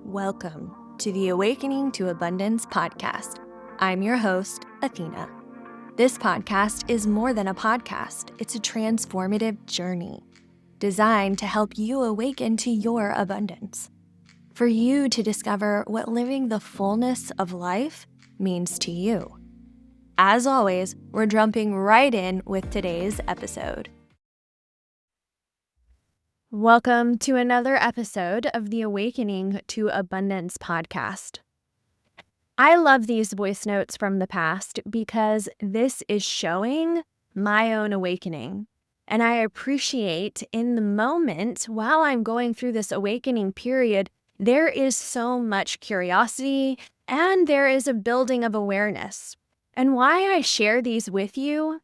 Welcome to the Awakening to Abundance podcast. I'm your host, Athena. This podcast is more than a podcast, it's a transformative journey designed to help you awaken to your abundance. For you to discover what living the fullness of life means to you. As always, we're jumping right in with today's episode. Welcome to another episode of the Awakening to Abundance podcast. I love these voice notes from the past because this is showing my own awakening. And I appreciate in the moment while I'm going through this awakening period, there is so much curiosity and there is a building of awareness. And why I share these with you,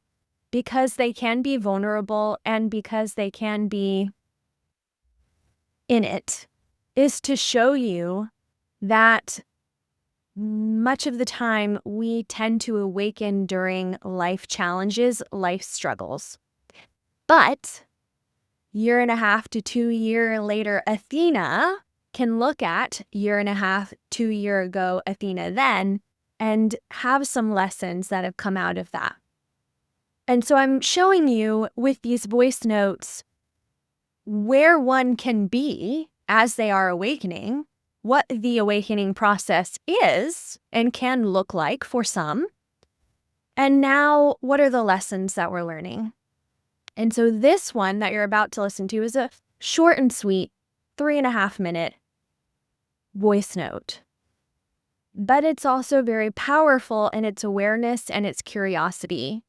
because they can be vulnerable and because they can be in it, is to show you that much of the time we tend to awaken during life challenges, life struggles. But 1.5 to 2 years later, Athena can look at 1.5, 2 years ago Athena then and have some lessons that have come out of that. And so I'm showing you with these voice notes where one can be as they are awakening, what the awakening process is and can look like for some, and now what are the lessons that we're learning. And so this one that you're about to listen to is a short and sweet 3.5-minute voice note. But it's also very powerful in its awareness and its curiosity.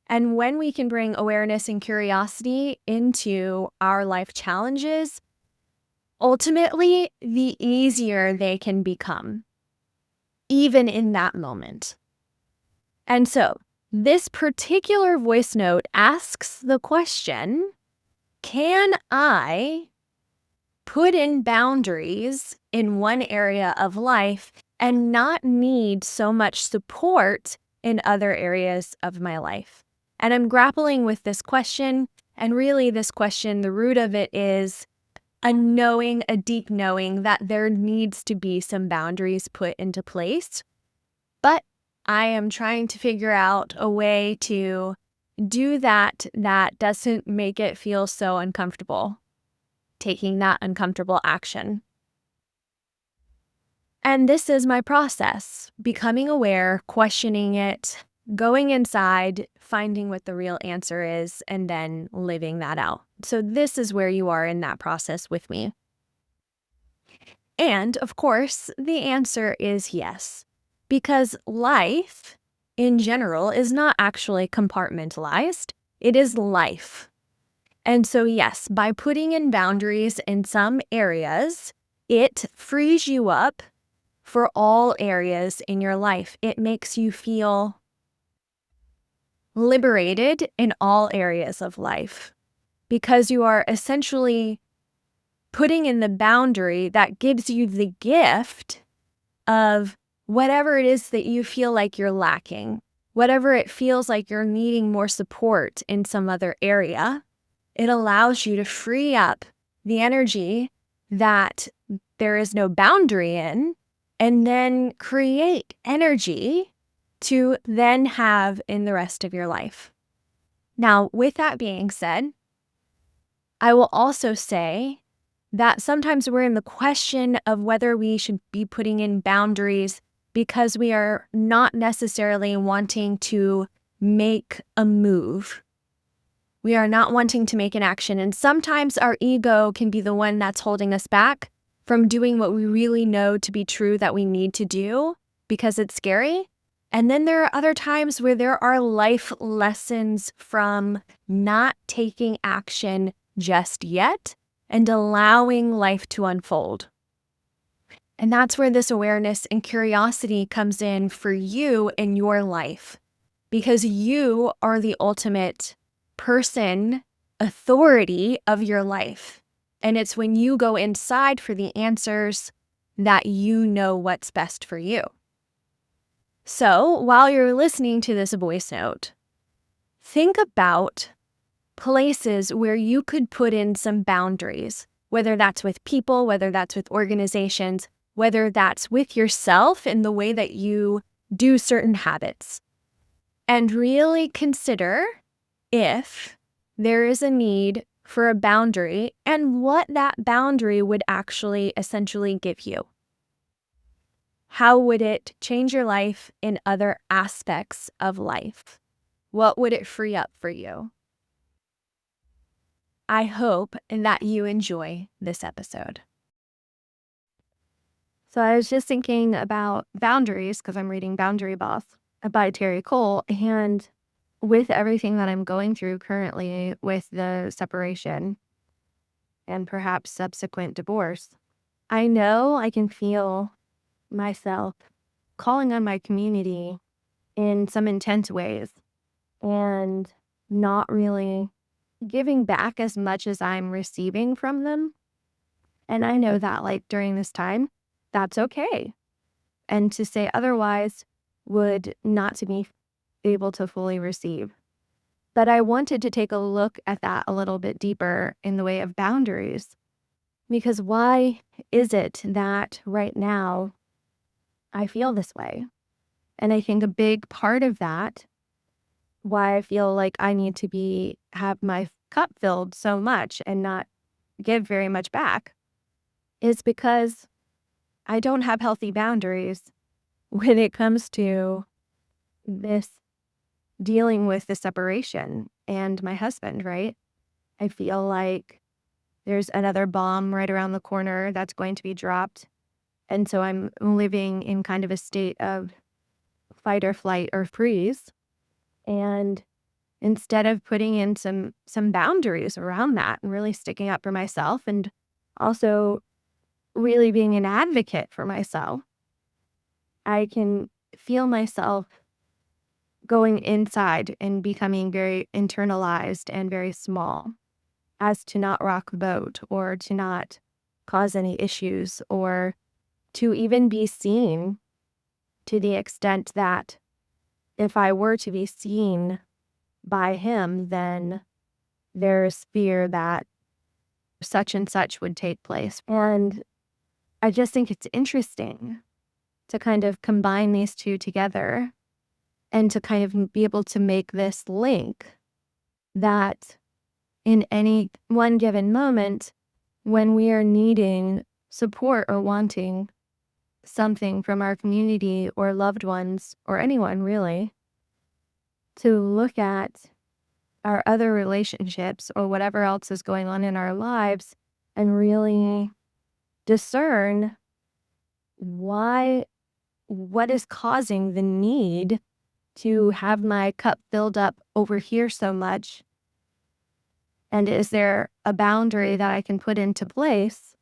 And when we can bring awareness and curiosity into our life challenges, ultimately, the easier they can become, even in that moment. And so, this particular voice note asks the question, can I put in boundaries in one area of life and not need so much support in other areas of my life? And I'm grappling with this question, and really this question, the root of it is a deep knowing that there needs to be some boundaries put into place. But I am trying to figure out a way to do that doesn't make it feel so uncomfortable, taking that uncomfortable action. And this is my process, becoming aware, questioning it, going inside, finding what the real answer is, and then living that out. So this is where you are in that process with me. And of course, the answer is yes, because life in general is not actually compartmentalized. It is life. And so yes, by putting in boundaries in some areas, it frees you up for all areas in your life. It makes you feel liberated in all areas of life because you are essentially putting in the boundary that gives you the gift of whatever it is that you feel like you're lacking, whatever it feels like you're needing more support in some other area. It allows you to free up the energy that there is no boundary in, and then create energy to then have in the rest of your life. Now, with that being said, I will also say that sometimes we're in the question of whether we should be putting in boundaries because we are not necessarily wanting to make a move. We are not wanting to make an action. And sometimes our ego can be the one that's holding us back from doing what we really know to be true that we need to do because it's scary. And then there are other times where there are life lessons from not taking action just yet and allowing life to unfold. And that's where this awareness and curiosity comes in for you in your life, because you are the ultimate person, authority of your life. And it's when you go inside for the answers that you know what's best for you. So while you're listening to this voice note, think about places where you could put in some boundaries, whether that's with people, whether that's with organizations, whether that's with yourself in the way that you do certain habits. And really consider if there is a need for a boundary and what that boundary would actually essentially give you. How would it change your life in other aspects of life? What would it free up for you? I hope that you enjoy this episode. So I was just thinking about boundaries because I'm reading Boundary Boss by Terry Cole, and with everything that I'm going through currently with the separation and perhaps subsequent divorce, I know I can feel myself calling on my community in some intense ways and not really giving back as much as I'm receiving from them. And I know that like during this time, that's okay. And to say otherwise would not to be able to fully receive. But I wanted to take a look at that a little bit deeper in the way of boundaries. Because why is it that right now I feel this way? And I think a big part of that, why I feel like I need to have my cup filled so much and not give very much back, is because I don't have healthy boundaries when it comes to this dealing with the separation and my husband, right? I feel like there's another bomb right around the corner that's going to be dropped. And so I'm living in kind of a state of fight or flight or freeze. And instead of putting in some boundaries around that and really sticking up for myself and also really being an advocate for myself, I can feel myself going inside and becoming very internalized and very small as to not rock the boat or to not cause any issues or to even be seen, to the extent that if I were to be seen by him, then there's fear that such and such would take place. And I just think it's interesting to kind of combine these two together and to kind of be able to make this link that in any one given moment, when we are needing support or wanting something from our community or loved ones or anyone really, to look at our other relationships or whatever else is going on in our lives and really discern what is causing the need to have my cup filled up over here so much. And is there a boundary that I can put into place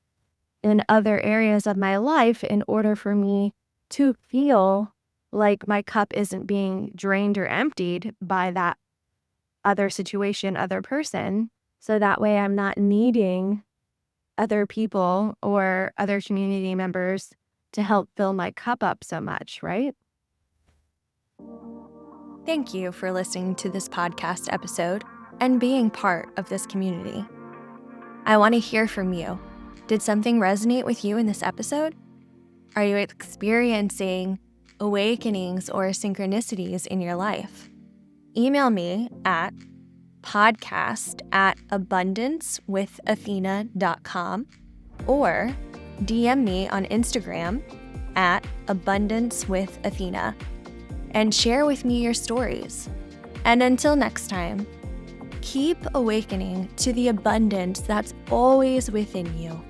in other areas of my life in order for me to feel like my cup isn't being drained or emptied by that other situation, other person, so that way I'm not needing other people or other community members to help fill my cup up so much, right? Thank you for listening to this podcast episode and being part of this community. I want to hear from you. Did something resonate with you in this episode? Are you experiencing awakenings or synchronicities in your life? Email me at podcast@abundancewithathena.com or DM me on Instagram at abundancewithathena and share with me your stories. And until next time, keep awakening to the abundance that's always within you.